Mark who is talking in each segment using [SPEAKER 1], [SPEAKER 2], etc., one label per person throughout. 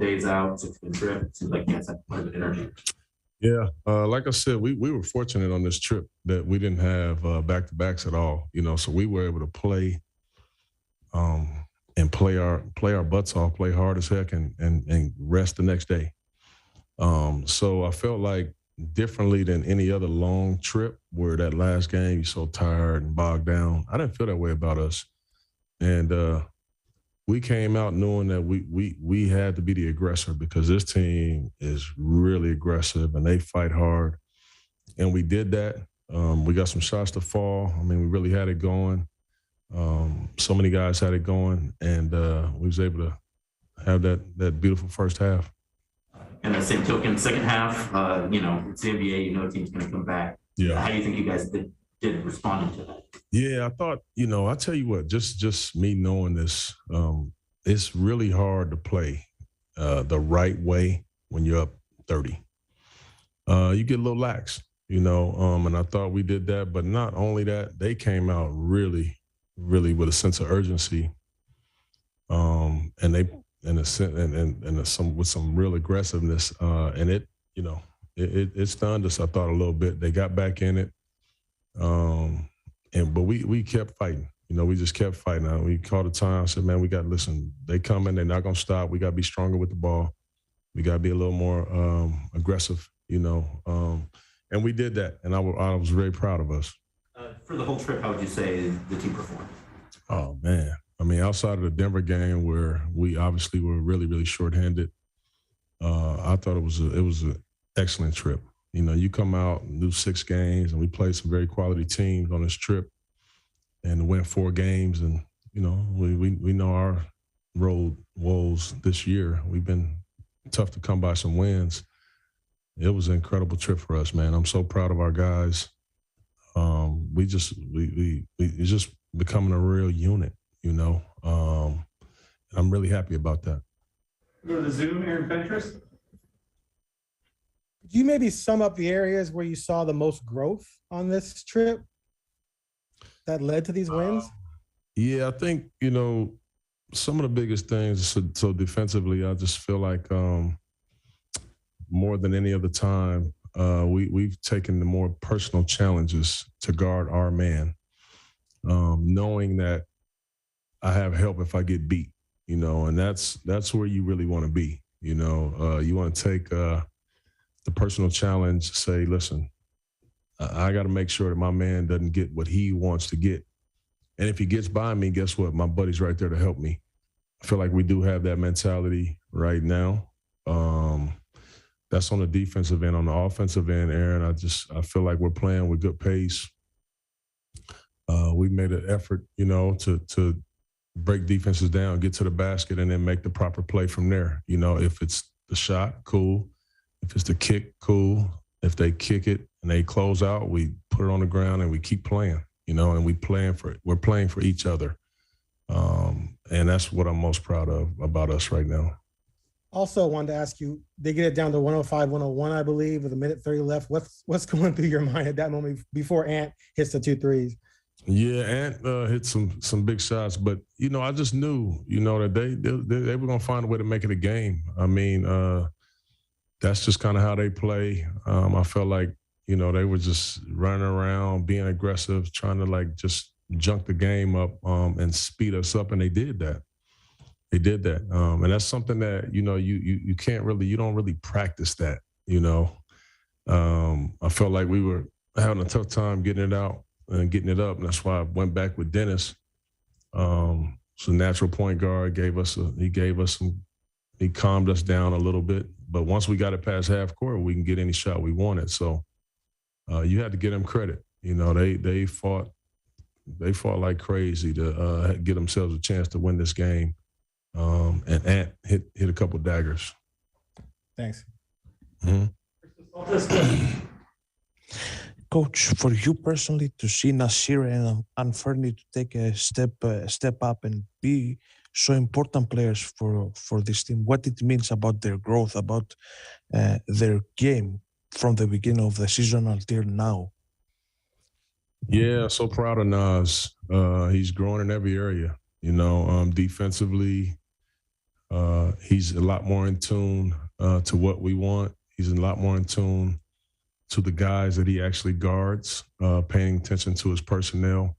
[SPEAKER 1] days out, 6-game trip. Seems like you guys have quite a bit of energy.
[SPEAKER 2] Yeah, like I said, we were fortunate on this trip that we didn't have back-to-backs at all. So we were able to play and play our butts off, play hard as heck, and rest the next day. So I felt like differently than any other long trip where that last game you're so tired and bogged down. I didn't feel that way about us, and we came out knowing that we had to be the aggressor because this team is really aggressive and they fight hard, and we did that. We got some shots to fall. I mean, we really had it going. So many guys had it going, and we was able to have that beautiful first half.
[SPEAKER 1] And the same token, second half, it's the NBA, the team's going to come back.
[SPEAKER 2] Yeah.
[SPEAKER 1] How do you think you guys did responding to that?
[SPEAKER 2] Yeah, I thought, I tell you what, just me knowing this, it's really hard to play the right way when you're up 30. You get a little lax, and I thought we did that. But not only that, they came out really, really with a sense of urgency, and they with some real aggressiveness, and it stunned us. I thought a little bit. They got back in it, but we kept fighting. We just kept fighting. We called the time. Said, man, we got to listen. They coming. They're not gonna stop. We got to be stronger with the ball. We got to be a little more aggressive. And we did that, and I was very proud of us.
[SPEAKER 1] For the whole trip, how would you say the team performed?
[SPEAKER 2] Oh man. I mean, outside of the Denver game where we obviously were really, really shorthanded, I thought it was an excellent trip. You come out and do 6 games, and we played some very quality teams on this trip and win 4 games. And, we know our road woes this year. We've been tough to come by some wins. It was an incredible trip for us, man. I'm so proud of our guys. We just becoming a real unit. I'm really happy about that.
[SPEAKER 3] Go to the Zoom, Aaron Fentress.
[SPEAKER 4] Could you maybe sum up the areas where you saw the most growth on this trip that led to these wins?
[SPEAKER 2] Yeah, I think, some of the biggest things, so defensively, I just feel like more than any other time, we've taken the more personal challenges to guard our man, knowing that I have help if I get beat, and that's where you really want to be. You want to take the personal challenge, say, listen, I got to make sure that my man doesn't get what he wants to get. And if he gets by me, guess what? My buddy's right there to help me. I feel like we do have that mentality right now. That's on the defensive end. On the offensive end, Aaron, I feel like we're playing with good pace. We made an effort, to break defenses down, get to the basket, and then make the proper play from there. If it's the shot, cool. If it's the kick, cool. If they kick it and they close out, we put it on the ground and we keep playing, and we're playing for each other. And that's what I'm most proud of about us right now.
[SPEAKER 4] Also wanted to ask you, they get it down to 105, 101, I believe, with 1:30 left. What's going through your mind at that moment before Ant hits the 2 threes?
[SPEAKER 2] Yeah, Ant hit some big shots, but I just knew, that they were gonna find a way to make it a game. I mean, that's just kind of how they play. I felt like they were just running around, being aggressive, trying to just junk the game up and speed us up, and they did that. And that's something that you can't really, you don't really practice that. I felt like we were having a tough time getting it out and getting it up. And that's why I went back with Dennis. So natural point guard he calmed us down a little bit. But once we got it past half court, we can get any shot we wanted. So you had to give them credit. They fought like crazy to get themselves a chance to win this game. And Ant hit a couple daggers.
[SPEAKER 4] Thanks.
[SPEAKER 2] Mm-hmm.
[SPEAKER 5] Coach, for you personally to see Nasir and Anferni to take a step up and be so important players for this team, what it means about their growth, about their game from the beginning of the season until now.
[SPEAKER 2] Yeah, so proud of Nas. He's growing in every area, defensively, He's a lot more in tune to what we want. He's a lot more in tune to the guys that he actually guards, paying attention to his personnel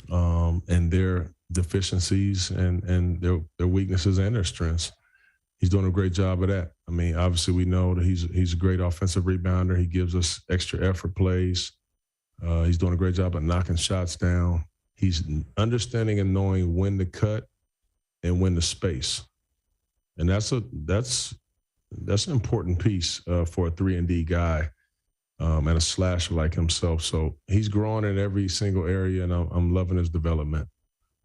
[SPEAKER 2] and their deficiencies and their weaknesses and their strengths. He's doing a great job of that. I mean, obviously we know that he's a great offensive rebounder. He gives us extra effort plays. He's doing a great job of knocking shots down. He's understanding and knowing when to cut and when to space. And that's an important piece for a 3-and-D guy and a slasher like himself. So he's growing in every single area, and I'm loving his development.